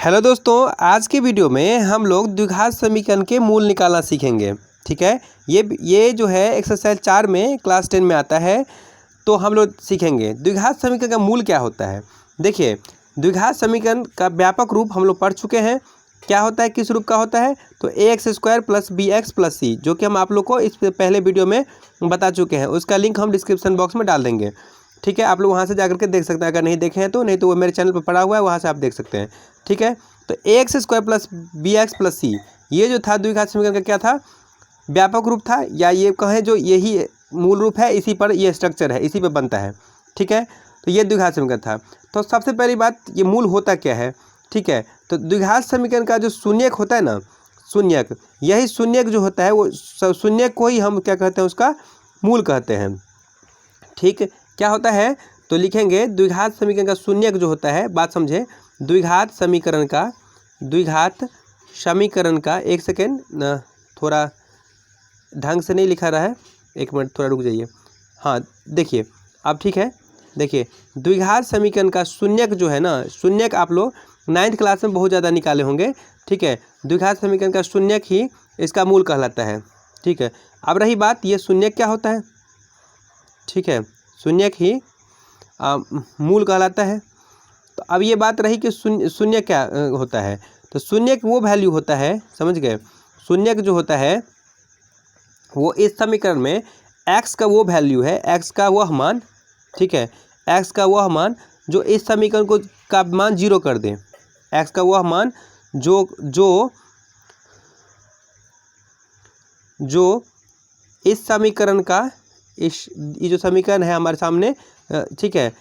Hello दोस्तों, आज की वीडियो में हम लोग द्विघात समीकरण के मूल निकालना सीखेंगे। ठीक है, ये जो है एक्सरसाइज 4 में क्लास 10 में आता है। तो हम लोग सीखेंगे द्विघात समीकरण का मूल क्या होता है। देखिए, द्विघात समीकरण का व्यापक रूप हम लोग पढ़ चुके हैं। क्या होता है, किस रूप का होता है, तो ax² + bx + c, जो कि हम आप लोग को इस पहले वीडियो में बता चुके हैं। उसका लिंक हम डिस्क्रिप्शन बॉक्स में डाल देंगे। ठीक है, आप लोग वहाँ से जाकर के देख सकते हैं, अगर नहीं देखे हैं तो, नहीं तो वो मेरे चैनल पर पड़ा हुआ है, वहाँ से आप देख सकते हैं। ठीक है, तो ax² + bx + c ये जो था द्विघात समीकरण का क्या था, व्यापक रूप था, या ये कहें जो यही मूल रूप है, इसी पर ये स्ट्रक्चर है, इसी पे बनता है। ठीक है, तो ये द्विघात समीकरण था। तो सबसे पहली बात, ये मूल होता क्या है। ठीक है, तो द्विघात समीकरण का जो शून्यक होता है ना, शून्यक, यही शून्यक जो होता है वो शून्यक को ही हम क्या कहते हैं, उसका मूल कहते हैं। ठीक, क्या होता है, तो लिखेंगे द्विघात समीकरण का शून्यक जो होता है, बात समझे, द्विघात समीकरण का एक सेकेंड, थोड़ा ढंग से नहीं लिखा रहा है, एक मिनट थोड़ा रुक जाइए। हाँ देखिए, अब ठीक है। देखिए, द्विघात समीकरण का शून्यक जो है ना, शून्यक आप लोग 9th क्लास में बहुत ज़्यादा निकाले होंगे। ठीक है, द्विघात समीकरण का शून्यक ही इसका मूल कहलाता है। ठीक है, अब रही बात, ये शून्यक क्या होता है। ठीक है, शून्यक ही मूल कहलाता है। तो अब ये बात रही कि शून्य क्या होता है, तो शून्यक वो वैल्यू होता है, समझ गए। शून्यक जो होता है वो इस समीकरण में x का वो वैल्यू है, x का वह मान। ठीक है, x का वह मान जो इस समीकरण को का मान 0 कर दे, x का वह मान जो इस समीकरण का, ये जो समीकरण है हमारे सामने, ठीक है,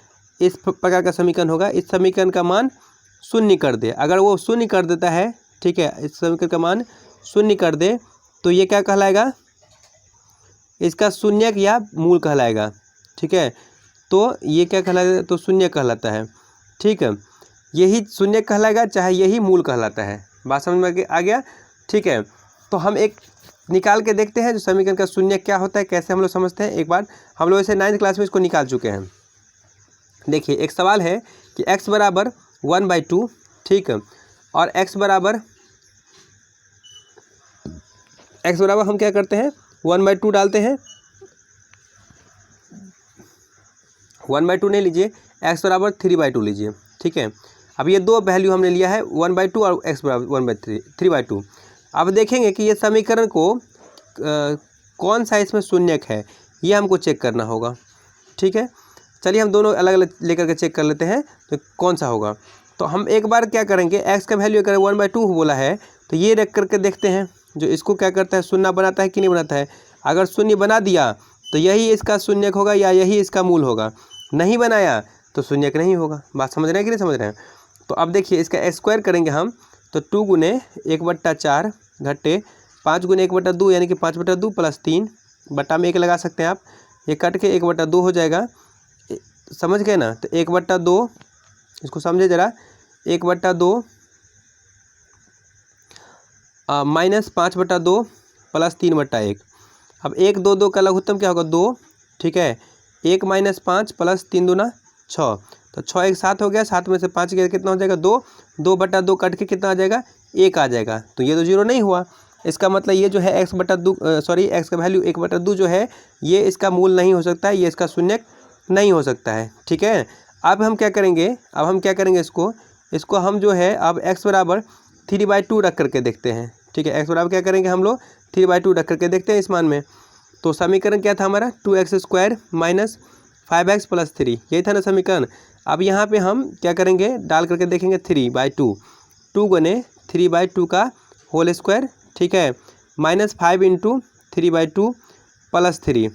इस प्रकार का समीकरण होगा, इस समीकरण का मान 0 कर दे। अगर वो 0 कर देता है, ठीक है, इस समीकरण का मान 0 कर दे, तो ये क्या कहलाएगा, इसका शून्यक या मूल कहलाएगा। ठीक है, तो ये क्या कहलाएगा, तो शून्य कहलाता है। ठीक है, यही शून्य कहलाएगा, चाहे यही मूल कहलाता है। बात समझ में आ गया। ठीक है, तो हम एक निकाल के देखते हैं जो समीकरण का शून्य क्या होता है, कैसे हम लोग समझते हैं। एक बार हम लोग इसे 9th क्लास में इसको निकाल चुके हैं। देखिए, एक सवाल है कि x बराबर 1/2, ठीक है, और x बराबर हम क्या करते हैं, 1/2 डालते हैं। 1/2 नहीं लीजिए, x बराबर 3/2 लीजिए। ठीक है, अब ये दो वैल्यू हमने लिया है, 1/2 और x बराबर 1/3, 3/2। अब देखेंगे कि ये समीकरण को कौन सा इसमें शून्यक है, ये हमको चेक करना होगा। ठीक है, चलिए हम दोनों अलग अलग लेकर के चेक कर लेते हैं तो कौन सा होगा। तो हम एक बार क्या करेंगे, x का वैल्यू अगर 1/2 बोला है, तो ये रख करके देखते हैं जो इसको क्या करता है, शून्य बनाता है कि नहीं बनाता है। अगर शून्य बना दिया तो यही इसका शून्यक होगा या यही इसका मूल होगा। नहीं बनाया तो शून्यक नहीं होगा। बात समझ रहे हैं कि नहीं समझ रहे हैं। तो अब देखिए, इसका स्क्वायर करेंगे हम, तो 2 × 1/4 घटे 5 × 1/2, यानी कि 5/2 + 3 बटा में 1 लगा सकते हैं आप। ये कट के 1/2 हो जाएगा, समझ गए ना। तो 1/2, इसको समझे ज़रा, 1/2 -5/2 + 3/1। अब 1 2 2 का लघुत्तम क्या होगा, 2। ठीक है, 1 - 5 + 3 दूना 6, तो 6 1 7 हो गया, 7 में से 5 गया, कितना हो जाएगा, 2। 2/2 कट के कितना आ जाएगा, 1 आ जाएगा। तो ये तो 0 नहीं हुआ। इसका मतलब ये जो है x का वैल्यू 1/2 जो है, ये इसका मूल नहीं हो सकता है, ये इसका शून्यक नहीं हो सकता है। ठीक है, अब हम क्या करेंगे, इसको हम जो है अब x बराबर 3/2 रख करके देखते हैं। ठीक है, x बराबर क्या करेंगे हम लोग, 3/2 रख करके देखते हैं इस मान में। तो समीकरण क्या था हमारा, 2x² - 5x + 3, यही था ना समीकरण। अब यहाँ पे हम क्या करेंगे, डाल करके देखेंगे 3/2, 2 × 3/2 का होल स्क्वायर। ठीक है, -5 × 3/2 + 3।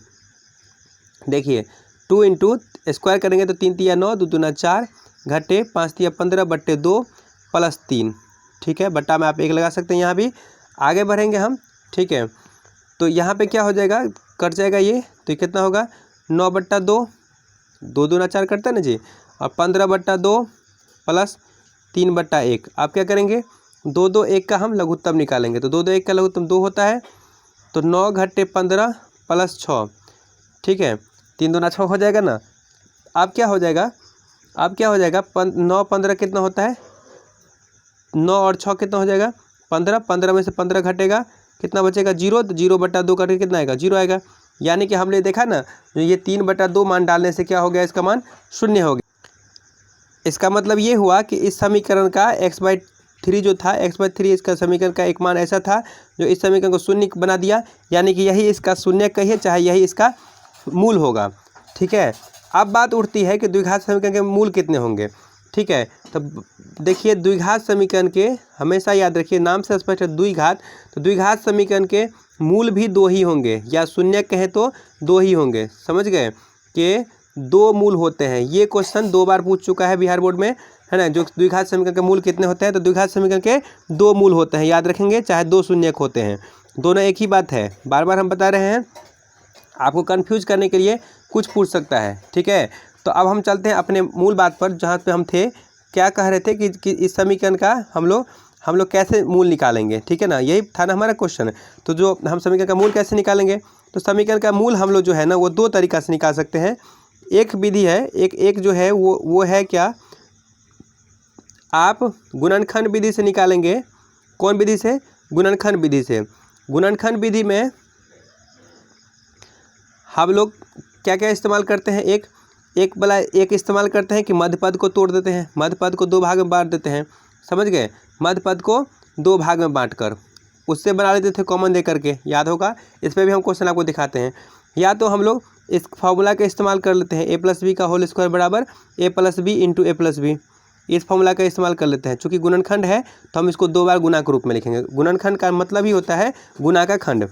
देखिए, 2 × स्क्वायर करेंगे तो 3 × 9, 2 दूना 4, घटे 5 × 15/2 + 3। ठीक है, बट्टा में आप 1 लगा सकते हैं, यहाँ भी आगे बढ़ेंगे हम। ठीक है, तो यहाँ पे क्या हो जाएगा, कट जाएगा ये, तो कितना होगा, 9/2, 2 दूना 4 कटता है ना जी, और 15/2 + 3/1। आप क्या करेंगे, 2 2 1 का हम लघुत्तम निकालेंगे। तो 2 2 1 का लघुत्तम 2 होता है, तो 9 घटे 15 + 6। ठीक है, 3 दूना 6 हो जाएगा ना। अब क्या हो जाएगा, 9 15 कितना होता है, 9 और 6 कितना हो जाएगा 15, 15 में से 15 घटेगा कितना बचेगा 0, तो 0/2 करके कितना आएगा 0 आएगा। यानी कि हमने देखा ना जो ये 3/2 मान डालने से क्या हो गया, इसका मान 0 हो गया। इसका मतलब ये हुआ कि इस समीकरण का x/3 जो था x/3 इसका समीकरण का एक मान ऐसा था जो इस समीकरण को शून्य बना दिया, यानी कि यही इसका शून्य कहिए चाहे यही इसका मूल होगा। ठीक है, अब बात उठती है कि द्विघात समीकरण के मूल कितने होंगे। ठीक है, तो देखिए द्विघात समीकरण के हमेशा याद रखिए, नाम से स्पष्ट है द्विघात, तो द्विघात समीकरण के मूल भी 2 ही होंगे, या शून्य कहें तो 2 ही होंगे। समझ गए कि 2 मूल होते हैं। ये क्वेश्चन 2 बार पूछ चुका है बिहार बोर्ड में, है ना, जो द्विघात समीकरण के मूल कितने होते हैं, तो द्विघात समीकरण के 2 मूल होते हैं, याद रखेंगे, चाहे 2 शून्यक होते हैं, दोनों एक ही बात है। बार बार हम बता रहे हैं, आपको कंफ्यूज करने के लिए कुछ पूछ सकता है। ठीक है, तो अब हम चलते हैं अपने मूल बात पर, जहाँ पे हम थे, क्या कह रहे थे कि इस समीकरण का हम लोग कैसे मूल निकालेंगे। ठीक है ना, यही था ना हमारा क्वेश्चन। तो जो हम समीकरण का मूल कैसे निकालेंगे, तो समीकरण का मूल हम लोग जो है ना वो 2 तरीक़ा से निकाल सकते हैं। एक विधि है, एक जो है वो है क्या, आप गुणनखंड विधि से निकालेंगे। कौन विधि से, गुणनखंड विधि से। गुणनखंड विधि में हम लोग क्या क्या इस्तेमाल करते हैं, एक इस्तेमाल करते हैं कि मध्य पद को तोड़ देते हैं, मध्य पद को 2 भाग में बांट देते हैं। समझ गए, मध्य पद को 2 भाग में बांटकर उससे बना लेते थे कॉमन दे करके, याद होगा। इस पर भी हम क्वेश्चन आपको दिखाते हैं। या तो हम लोग इस फॉर्मूला का इस्तेमाल कर लेते हैं, a+b का होल स्क्वायर बराबर a+b इंटू a+b, इस फॉर्मूला का इस्तेमाल कर लेते हैं। चूँकि गुणनखंड है तो हम इसको 2 बार गुना के रूप में लिखेंगे। गुणनखंड का मतलब ही होता है गुना का खंड।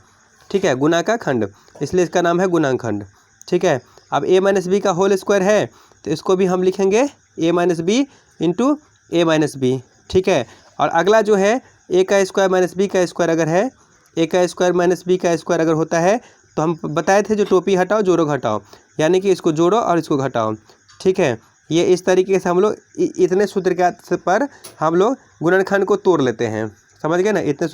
ठीक है, गुना का खंड, इसलिए इसका नाम है गुणनखंड। ठीक है, अब a-b का होल स्क्वायर है तो इसको भी हम लिखेंगे a-b इंटू a-b। ठीक है, और अगला जो है a का स्क्वायर माइनस b का स्क्वायर अगर है, a का स्क्वायर माइनस b का स्क्वायर अगर होता है तो हम बताए थे जो टोपी हटाओ जोड़ो घटाओ, यानी कि इसको जोड़ो और इसको घटाओ। ठीक है, ये इस तरीके से हम लोग इतने सूत्र के पर हम लोग गुणनखंड को तोड़ लेते हैं। समझ गए ना, इतने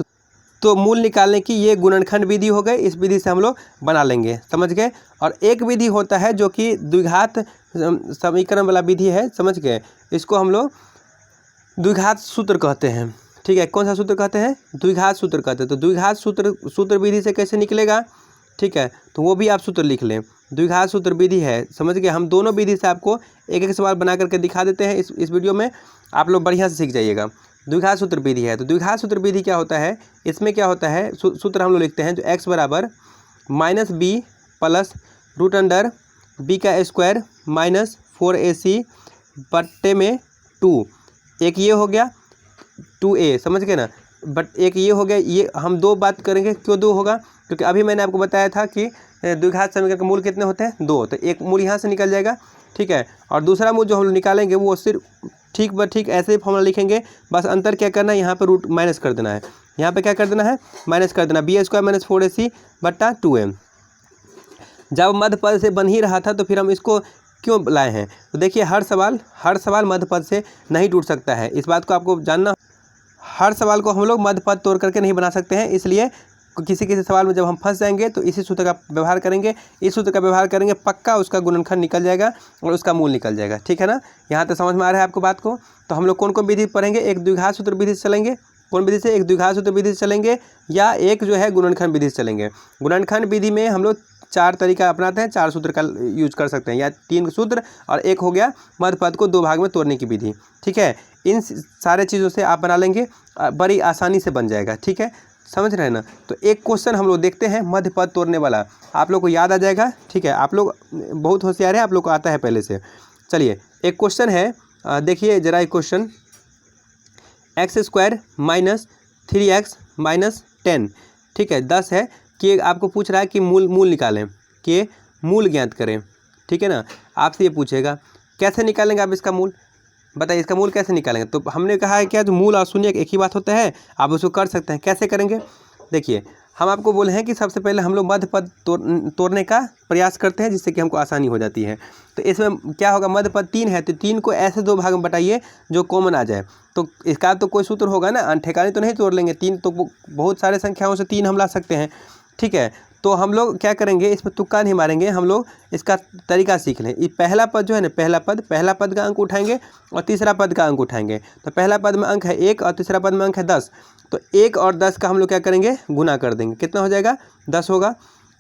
तो मूल निकालने की ये गुणनखंड विधि हो गई, इस विधि से हम लोग बना लेंगे। समझ गए। और एक विधि होता है जो कि द्विघात समीकरण वाला विधि है, समझ गए, इसको हम लोग द्विघात सूत्र कहते हैं। ठीक है, कौन सा सूत्र कहते हैं, द्विघात सूत्र कहते हैं। तो द्विघात सूत्र विधि से कैसे निकलेगा, ठीक है, तो वो भी आप सूत्र लिख लें। द्विघात सूत्र विधि है, समझ गए। हम दोनों विधि से आपको एक एक सवाल बना करके दिखा देते हैं इस वीडियो में, आप लोग बढ़िया से सीख जाइएगा। द्विघात सूत्र विधि है, तो द्विघात सूत्र विधि क्या होता है, इसमें क्या होता है, सूत्र हम लोग लिखते हैं जो x बराबर -b प्लस √b का स्क्वायर माइनस 4ac बट्टे में 2, एक ये हो गया 2a, समझ गए ना, बट एक ये हो गया। ये हम 2 बात करेंगे, क्यों 2 होगा, क्योंकि अभी मैंने आपको बताया था कि द्विघात समीकरण के मूल कितने होते हैं, 2, तो एक मूल यहाँ से निकल जाएगा। ठीक है, और दूसरा मूल जो हम निकालेंगे वो सिर्फ ठीक ऐसे ही फॉर्मूला लिखेंगे, बस अंतर क्या करना है, यहाँ पे रूट माइनस कर देना है, यहाँ पे क्या कर देना है, माइनस कर देना, b स्क्वायर माइनस 4ac बट्टा 2m। जब मध्य पद से बन ही रहा था तो फिर हम इसको क्यों लाए हैं, तो देखिए हर सवाल मध्य पद से नहीं टूट सकता है, इस बात को आपको जानना। हर सवाल को हम लोग मध्य पद तोड़ करके नहीं बना सकते हैं, इसलिए किसी सवाल में जब हम फंस जाएंगे तो इसी सूत्र का व्यवहार करेंगे। इस सूत्र का व्यवहार करेंगे, पक्का उसका गुणनखंड निकल जाएगा और उसका मूल निकल जाएगा। ठीक है ना, यहाँ तक समझ में आ रहा है आपको बात को। तो हम लोग कौन कौन विधि पढ़ेंगे, एक द्विघात सूत्र विधि से चलेंगे, कौन विधि से, एक द्विघात सूत्र विधि से चलेंगे, या एक जो है गुणनखंड विधि से चलेंगे। गुणनखंड विधि में हम लोग 4 तरीका अपनाते हैं, 4 सूत्र का यूज कर सकते हैं, या 3 सूत्र, और एक हो गया मध्य पद को 2 भाग में तोड़ने की विधि। ठीक है, इन सारे चीज़ों से आप बना लेंगे, बड़ी आसानी से बन जाएगा। ठीक है, समझ रहे हैं ना। तो एक क्वेश्चन हम लोग देखते हैं मध्य पद तोड़ने वाला, आप लोग को याद आ जाएगा। ठीक है, आप लोग बहुत होशियार है, आप लोग को आता है पहले से। चलिए एक क्वेश्चन है, देखिए जरा एक question, x² minus 3x minus 10, ठीक है, 10 है कि आपको पूछ रहा है कि मूल निकालें, कि मूल ज्ञात करें। ठीक है ना, आपसे ये पूछेगा कैसे निकालेंगे आप इसका मूल, बताइए इसका मूल कैसे निकालेंगे। तो हमने कहा है क्या, जो मूल और शून्य एक ही बात होता है, आप उसको कर सकते हैं। कैसे करेंगे, देखिए हम आपको बोले हैं कि सबसे पहले हम लोग मध्य पद तोड़ने का प्रयास करते हैं, जिससे कि हमको आसानी हो जाती है। तो इसमें क्या होगा, मध्य पद 3 है, तो 3 को ऐसे 2 भाग में बटाइए जो कॉमन आ जाए। तो इसका तो कोई सूत्र होगा ना, ठेकाने तो नहीं तोड़ लेंगे, 3 तो बहुत सारे संख्याओं से 3 हम ला सकते हैं। ठीक है, तो हम लोग क्या करेंगे, इसमें तुक्का नहीं मारेंगे, हम लोग इसका तरीका सीख लें। ये पहला पद जो है ना, पहला पद का अंक उठाएंगे और तीसरा पद का अंक उठाएंगे। तो पहला पद में अंक है 1 और तीसरा पद में अंक है 10। तो 1 और 10 का हम लोग क्या करेंगे, गुना कर देंगे। कितना हो जाएगा, 10 होगा।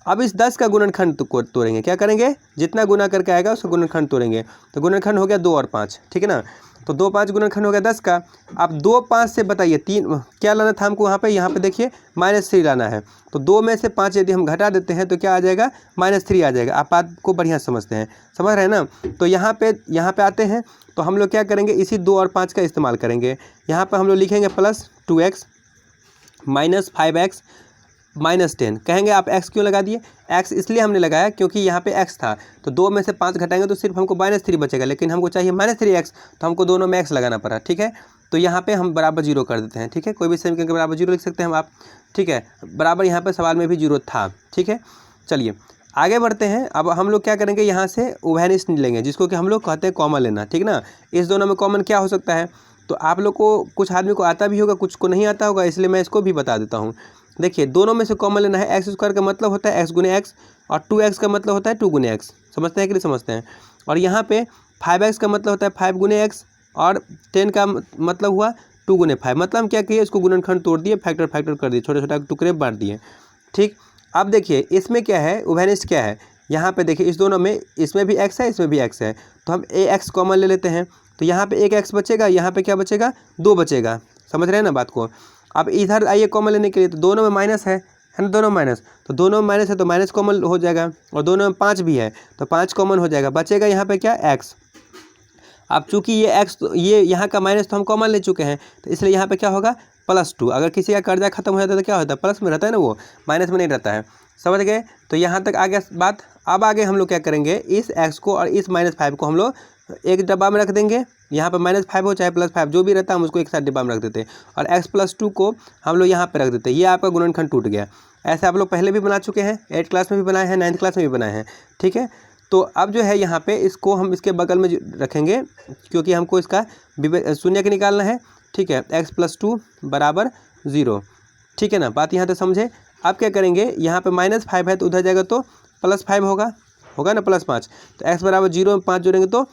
अब इस 10 का गुणनखंड को तोड़ेंगे। क्या करेंगे, जितना गुना करके आएगा उसका गुणनखंड तोड़ेंगे। तो गुणनखंड हो गया 2 और 5, ठीक है ना। तो 2 5 गुणनखंड हो गया 10 का। अब 2 5 से बताइए 3 क्या लाना था हमको, यहाँ पे देखिए -3 लाना है। तो 2 में से 5 यदि हम घटा देते हैं तो क्या आ जाएगा, -3 आ जाएगा। आप बात को बढ़िया समझते हैं, समझ रहे हैं ना। तो यहाँ पे आते हैं तो हम लोग क्या करेंगे, इसी 2 और 5 का इस्तेमाल करेंगे। यहाँ पर हम लोग लिखेंगे +2x -5x -10। कहेंगे आप x क्यों लगा दिए, x इसलिए हमने लगाया क्योंकि यहाँ पे x था। तो 2 में से 5 घटाएंगे तो सिर्फ हमको -3 बचेगा, लेकिन हमको चाहिए -3x, तो हमको दोनों में x लगाना पड़ा, ठीक है। तो यहाँ पे हम बराबर 0 कर देते हैं, ठीक है। कोई भी समीकरण के बराबर 0 लिख सकते हैं हम आप, ठीक है। बराबर यहाँ पर सवाल में भी 0 था, ठीक है। चलिए आगे बढ़ते हैं। अब हम लोग क्या करेंगे, यहाँ से उभयनिष्ठ लेंगे, जिसको कि हम लोग कहते हैं कॉमन लेना, ठीक ना। इस दोनों में कॉमन क्या हो सकता है, तो आप लोग को कुछ आदमी को आता भी होगा, कुछ को नहीं आता होगा, इसलिए मैं इसको भी बता देता हूँ। देखिए दोनों में से कॉमन लेना है। x² का मतलब होता है x गुने x और 2x का मतलब होता है 2 गुने x। समझते हैं कि नहीं समझते हैं। और यहाँ पे 5x का मतलब होता है 5 गुने x और 10 का मतलब हुआ 2 गुने 5। मतलब हम क्या किए, इसको गुणनखंड तोड़ दिए, फैक्टर कर दिए, छोटे छोटे टुकड़े बांट दिए, ठीक। अब देखिए इसमें क्या है, उभयनिष्ठ क्या है। यहाँ पे देखिए इस दोनों में, इसमें भी x है, इसमें भी x है, तो हम ax कॉमन ले लेते हैं। तो यहाँ पे 1x बचेगा, यहाँ पे क्या बचेगा, 2 बचेगा। समझ रहे हैं ना बात को। अब इधर आइए कॉमन लेने के लिए, तो दोनों में माइनस है ना, दोनों माइनस, तो दोनों में माइनस है तो माइनस कॉमन हो जाएगा, और दोनों में 5 भी है तो 5 कॉमन हो जाएगा। बचेगा यहाँ पे क्या, x। अब चूंकि ये x, ये यहाँ का माइनस तो हम कॉमन ले चुके हैं, तो इसलिए यहाँ पे क्या होगा, +2। अगर किसी का कर्जा खत्म हो जाता है तो क्या होता है, प्लस में रहता है ना, वो माइनस में नहीं रहता है। समझ गए। तो यहाँ तक आ गया बात। अब आगे हम लोग क्या करेंगे, इस x को और इस -5 को हम लोग एक डब्बा में रख देंगे। यहाँ पर -5 हो चाहे +5 जो भी रहता है, हम उसको एक साथ डिब्बा में रख देते हैं, और x + 2 को हम लोग यहाँ पे रख देते हैं। ये आपका गुणनखंड टूट गया। ऐसे आप लोग पहले भी बना चुके हैं, 8th क्लास में भी बनाए हैं, 9th क्लास में भी बनाए हैं, ठीक है। तो अब जो है यहाँ पे इसको हम इसके बगल में रखेंगे, क्योंकि हमको इसका शून्य निकालना है, ठीक है। x + 2 = 0, ठीक है ना। बात यहाँ तक समझे। अब क्या करेंगे, यहाँ पे -5 है तो उधर जाएगा तो +5 होगा ना, +5। तो x = 0 में 5 जोड़ेंगे तो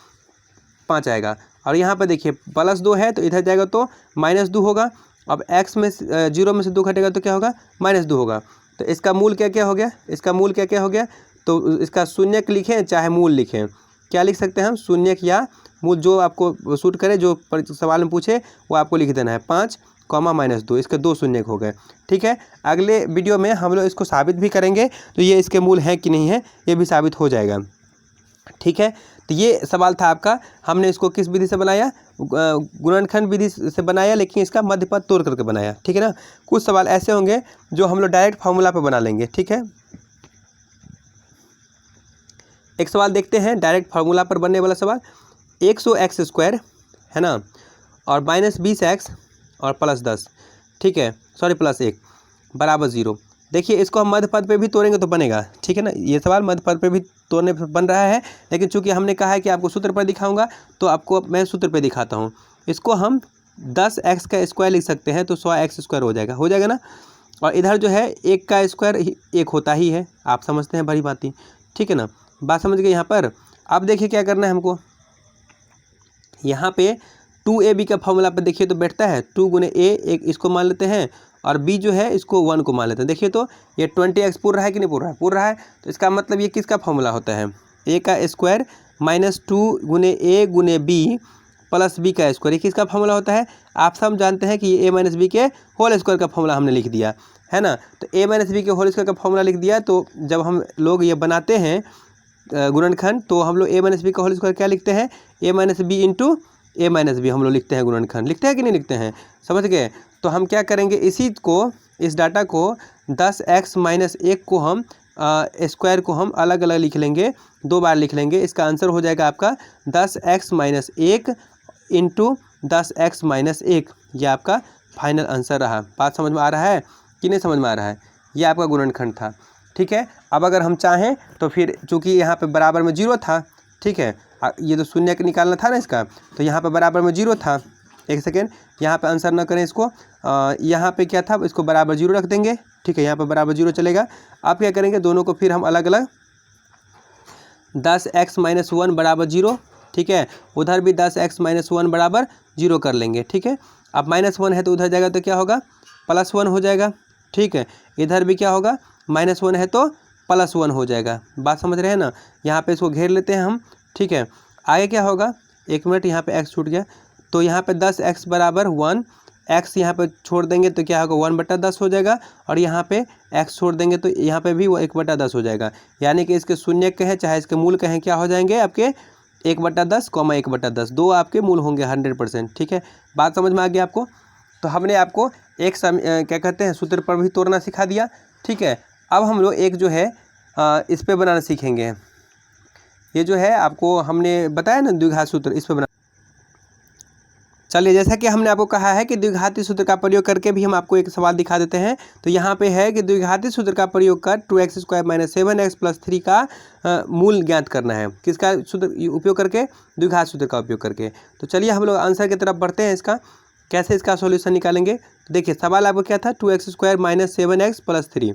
5 आएगा। और यहाँ पर देखिए +2 है तो इधर जाएगा तो -2 होगा। अब x में 0 में से 2 घटेगा तो क्या होगा, -2 होगा। तो इसका मूल क्या क्या हो गया, इसका मूल क्या क्या हो गया, तो इसका शून्यक लिखें चाहे मूल लिखें, क्या लिख सकते हैं हम, शून्यक या मूल, जो आपको सूट करे, जो सवाल में पूछे वो आपको लिख देना है। 5, -2, इसके 2 शून्यक हो गए, ठीक है। अगले वीडियो में हम लोग इसको साबित भी करेंगे, तो ये इसके मूल हैं कि नहीं है ये भी साबित हो जाएगा, ठीक है। तो ये सवाल था आपका। हमने इसको किस विधि से बनाया, गुणनखंड विधि से बनाया, लेकिन इसका मध्य पद तोड़ करके बनाया, ठीक है ना। कुछ सवाल ऐसे होंगे जो हम लोग डायरेक्ट फार्मूला पे बना लेंगे, ठीक है। एक सवाल देखते हैं डायरेक्ट फार्मूला पर बनने वाला सवाल। 100x² है ना, और -20x और +10, ठीक है, सॉरी +1 = 0। देखिए इसको हम मध्य पद पे भी तोड़ेंगे तो बनेगा, ठीक है ना। ये सवाल मध्य पद पे भी तोड़ने पे बन रहा है, लेकिन चूंकि हमने कहा है कि आपको सूत्र पर दिखाऊंगा, तो आपको मैं सूत्र पे दिखाता हूँ। इसको हम 10x का स्क्वायर लिख सकते हैं, तो 100x² हो जाएगा ना। और इधर जो है 1 का स्क्वायर 1 होता ही है, आप समझते हैं, बड़ी बात ही, ठीक है ना। बात समझ गए यहाँ पर। अब देखिए क्या करना है हमको, यहाँ पे 2ab का फॉर्मूला पे देखिए तो बैठता है 2 गुने a, एक इसको मान लेते हैं, और b जो है इसको 1 को मान लेते हैं। देखिए तो ये 20x पूर रहा है कि नहीं पूर रहा है, पूर रहा है। तो इसका मतलब ये किसका फॉर्मूला होता है, a का स्क्वायर -2 गुने a गुने b प्लस b का स्क्वायर, ये किसका फॉर्मूला होता है। आप सब जानते हैं कि ये a - b के होल स्क्वायर का फॉर्मूला हमने लिख दिया है ना। तो a - b के होल स्क्वायर का फॉर्मूला लिख दिया, तो जब हम लोग ये बनाते हैं गुणनखंड, तो हम लोग a - b का होल स्क्वायर क्या लिखते हैं, a - b into a - b हम लोग लिखते हैं, गुणनखंड लिखते हैं कि नहीं लिखते हैं, समझ गए। तो हम क्या करेंगे, इसी को, इस डाटा को 10x - 1 को हम स्क्वायर को हम अलग अलग लिख लेंगे, 2 बार लिख लेंगे। इसका आंसर हो जाएगा आपका 10x - 1 इंटू 10x - 1। ये आपका फाइनल आंसर रहा। बात समझ में आ रहा है कि नहीं समझ में आ रहा है। ये आपका गुणनखंड था, ठीक है। अब अगर हम चाहें तो फिर चूँकि यहाँ पे बराबर में 0 था, ठीक है, ये तो शून्य निकालना था ना इसका, तो यहाँ पे बराबर में 0 था। एक सेकेंड, यहाँ पे आंसर ना करें इसको, यहाँ पे क्या था, इसको बराबर 0 रख देंगे, ठीक है, यहाँ पर बराबर 0 चलेगा। अब क्या करेंगे, दोनों को फिर हम अलग अलग 10x - 1 बराबर 0, ठीक है। उधर भी 10x - 1 बराबर 0 कर लेंगे, ठीक है। अब -1 है तो उधर जाएगा तो क्या होगा, +1 हो जाएगा, ठीक है। इधर भी क्या होगा, -1 है तो +1 हो जाएगा। बात समझ रहे हैं ना। यहाँ पे इसको घेर लेते हैं हम, ठीक है। आगे क्या होगा, 1 मिनट, यहाँ पे x छूट गया, तो यहाँ पे 10x बराबर 1, x यहाँ पे छोड़ देंगे तो क्या होगा, 1/10 हो जाएगा। और यहाँ पे x छोड़ देंगे तो यहाँ पे भी वो 1/10 हो जाएगा। यानी कि इसके शून्य कहें चाहे इसके मूल कहें, क्या हो जाएंगे आपके 1/10, 1/10, दो आपके मूल होंगे 100%, ठीक है। बात समझ में आ गया आपको। तो हमने आपको एक क्या कहते हैं, सूत्र पर भी तोड़ना सिखा दिया, ठीक है। अब हम लोग एक जो है इस पे बनाना सीखेंगे। ये जो है आपको हमने बताया ना द्विघात सूत्र, इस पे बना। चलिए, जैसा कि हमने आपको कहा है कि द्विघाती सूत्र का प्रयोग करके भी हम आपको एक सवाल दिखा देते हैं। तो यहाँ पे है कि द्विघाती सूत्र का प्रयोग कर 2x² - 7x + 3 का मूल ज्ञात करना है। किसका सूत्र उपयोग करके, द्विघात सूत्र का उपयोग करके। तो चलिए हम लोग आंसर की तरफ बढ़ते हैं। इसका कैसे इसका सॉल्यूशन निकालेंगे, तो देखिए सवाल आपको क्या था, 2x² - 7x + 3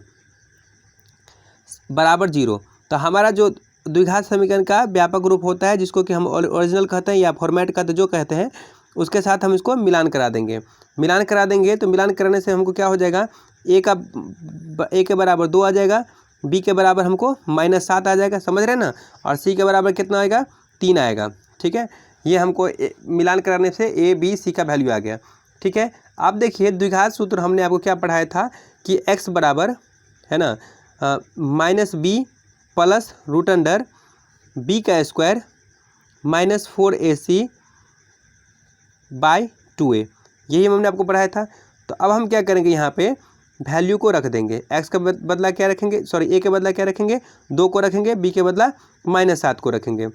बराबर 0। तो हमारा जो द्विघात समीकरण का व्यापक रूप होता है, जिसको कि हम ओरिजिनल कहते हैं या फॉर्मेट कहते हैं, जो कहते हैं, उसके साथ हम इसको मिलान करा देंगे। मिलान करा देंगे तो मिलान कराने से हमको क्या हो जाएगा, a के बराबर 2 आ जाएगा, b के बराबर हमको -7 आ जाएगा, समझ रहे हैं ना। और c के बराबर कितना आएगा, 3 आएगा, ठीक है। ये हमको मिलान कराने से a b c का वैल्यू आ गया, ठीक है। अब देखिए द्विघात सूत्र हमने आपको क्या पढ़ाया था कि x बराबर है ना -b plus √b² -4ac bye 2a, यही हमने आपको पढ़ाया था। तो अब हम क्या करेंगे, यहाँ पे वैल्यू को रख देंगे। x का बदला क्या रखेंगे, सॉरी a के बदला क्या रखेंगे, 2 को रखेंगे, b के बदला -7 को रखेंगे।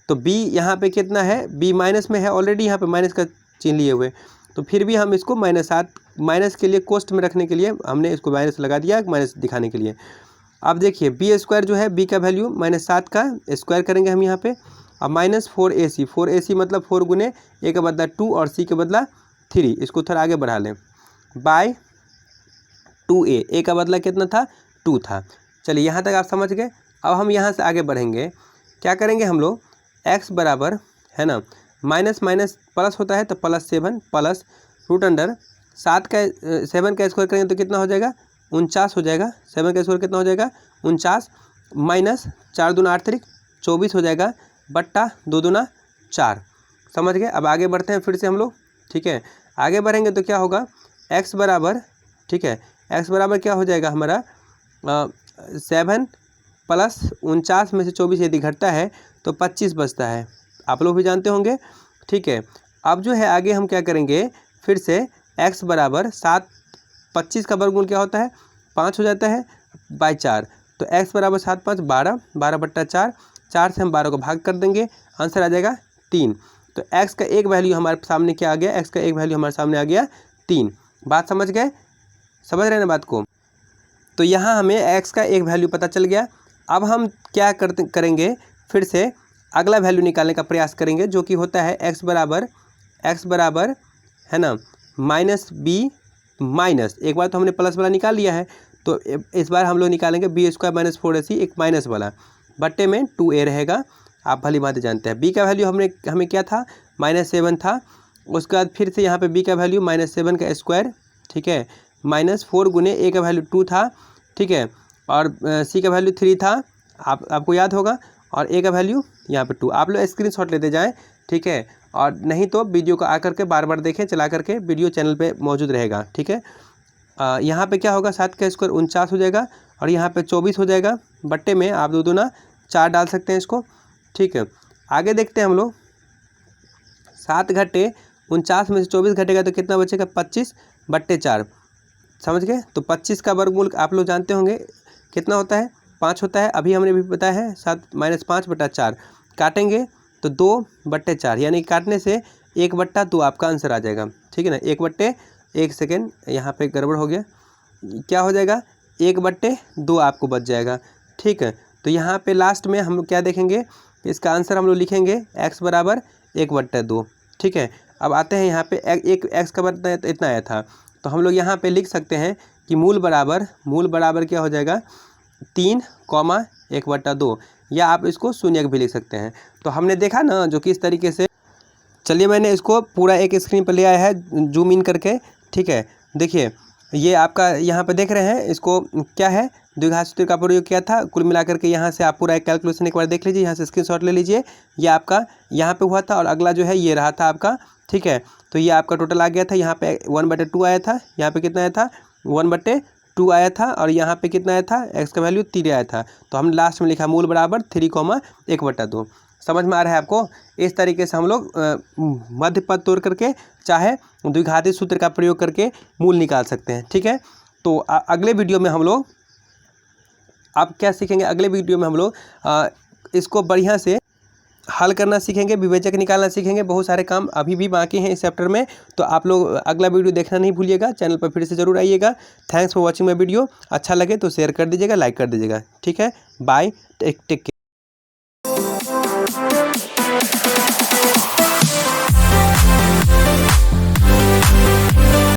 तो b यहाँ पे कितना है, b माइनस में है ऑलरेडी, यहाँ पे माइनस का चिन्ह लिए हुए, तो फिर भी हम इसको -7 माइनस के लिए कोष्ट में रखने के लिए हमने इसको माइनस लगा दिया, माइनस दिखाने के लिए। अब देखिए b² जो है, b का वैल्यू -7 का स्क्वायर करेंगे हम यहाँ पे। अब -4ac, 4ac मतलब 4 गुने a का बदला 2 और c के बदला 3, इसको थोड़ा आगे बढ़ा लें, बाय 2a, a का बदला कितना था, 2 था। चलिए यहाँ तक आप समझ गए। अब हम यहाँ से आगे बढ़ेंगे, क्या करेंगे हम लोग, x बराबर है ना माइनस माइनस प्लस होता है तो +7 प्लस √7 का 7 का स्क्वायर करेंगे तो कितना हो जाएगा, 49 हो जाएगा। 7 का स्क्वायर कितना हो जाएगा, 49 माइनस 4 दूना 8 त्रिक 24 हो जाएगा, बट्टा 2 दूना 4। समझ गए। अब आगे बढ़ते हैं फिर से हम लोग, ठीक है। आगे बढ़ेंगे तो क्या होगा, x बराबर, ठीक है, x बराबर क्या हो जाएगा हमारा 7 प्लस 49 में से 24 यदि घटता है तो 25 बचता है, आप लोग भी जानते होंगे, ठीक है। अब जो है आगे हम क्या करेंगे, फिर से x बराबर 7, 25 का वर्गमूल क्या होता है, 5 हो जाता है बाय 4। तो x बराबर 7 5 12, 12/4, 4 से हम 12 को भाग कर देंगे, आंसर आ जाएगा 3। तो x का एक वैल्यू हमारे सामने क्या आ गया, x का एक वैल्यू हमारे सामने आ गया 3। बात समझ गए, समझ रहे हैं ना बात को। तो यहाँ हमें x का एक वैल्यू पता चल गया। अब हम क्या करेंगे, फिर से अगला वैल्यू निकालने का प्रयास करेंगे, जो कि होता है x बराबर है ना -b माइनस, एक बार तो हमने प्लस वाला निकाल लिया है, तो इस बार हम लोग निकालेंगे b² - 4ac, एक माइनस वाला, बट्टे में 2a रहेगा। आप भली बात जानते हैं b का वैल्यू हमें क्या था, -7 था। उसके बाद फिर से यहाँ पे b का वैल्यू -7 का स्क्वायर, ठीक है, -4 गुने a का वैल्यू 2 था, ठीक है, और c का वैल्यू 3 था, आपको याद होगा, और a का वैल्यू यहाँ पे 2। आप लोग स्क्रीनशॉट लेते जाएँ, ठीक है, और नहीं तो वीडियो को आकर के बार बार देखें, चला करके वीडियो चैनल पे मौजूद रहेगा, ठीक है। यहाँ पे क्या होगा, 7 का स्क्वायर 49 हो जाएगा, और यहाँ पे 24 हो जाएगा, बट्टे में आप 2 दूना 4 डाल सकते हैं इसको, ठीक है। आगे देखते हैं हम लोग, 7 घटे 49 में से 24 घटेगा तो कितना बचेगा, 25/4, समझ गए। तो 25 का वर्गमूल आप लोग जानते होंगे कितना होता है, 5 होता है, अभी हमने भी बताया है 7 - 5/4, काटेंगे तो 2/4, यानी काटने से 1/2 आपका आंसर आ जाएगा, ठीक है ना। 1/1 सेकेंड यहाँ पे गड़बड़ हो गया, क्या हो जाएगा, 1/2 आपको बच जाएगा, ठीक है। तो यहाँ पे लास्ट में हम लोग क्या देखेंगे, इसका आंसर हम लोग लिखेंगे x बराबर 1/2, ठीक है। अब आते हैं यहाँ पे एक x का बराबर इतना आया था, तो हम लोग यहाँ पे लिख सकते हैं कि मूल बराबर क्या हो जाएगा 3, 1/2, या आप इसको शून्य भी लिख सकते हैं। तो हमने देखा ना जो किस तरीके से, चलिए मैंने इसको पूरा एक स्क्रीन पर ले आया है जूम इन करके, ठीक है। देखिए ये आपका यहाँ पे देख रहे हैं, इसको क्या है द्विघात सूत्र का प्रयोग किया था। कुल मिलाकर के यहाँ से आप पूरा एक कैलकुलेशन एक बार देख लीजिए, यहाँ से स्क्रीनशॉट ले लीजिए। ये आपका यहाँ पे हुआ था और अगला जो है ये रहा था आपका, ठीक है। तो ये आपका टोटल आ गया था, यहाँ पे 1/2 आया था, यहाँ पे कितना आया था 1/2 आया था, और यहाँ पे कितना आया था x का वैल्यू 3 आया था। तो हम लास्ट में लिखा मूल बराबर 3, 1/2। समझ में आ रहा है आपको? इस तरीके से हम लोग मध्य पद तोड़ करके चाहे द्विघाती सूत्र का प्रयोग करके मूल निकाल सकते हैं, ठीक है। तो अगले वीडियो में हम लोग आप क्या सीखेंगे, अगले वीडियो में हम लोग इसको बढ़िया से हल करना सीखेंगे, विवेचक निकालना सीखेंगे। बहुत सारे काम अभी भी बाकी हैं इस चैप्टर में, तो आप लोग अगला वीडियो देखना नहीं भूलिएगा। चैनल पर फिर से ज़रूर आइएगा। Thanks for watching my video. अच्छा लगे तो शेयर कर दीजिएगा, लाइक कर दीजिएगा, ठीक है। Bye, take care.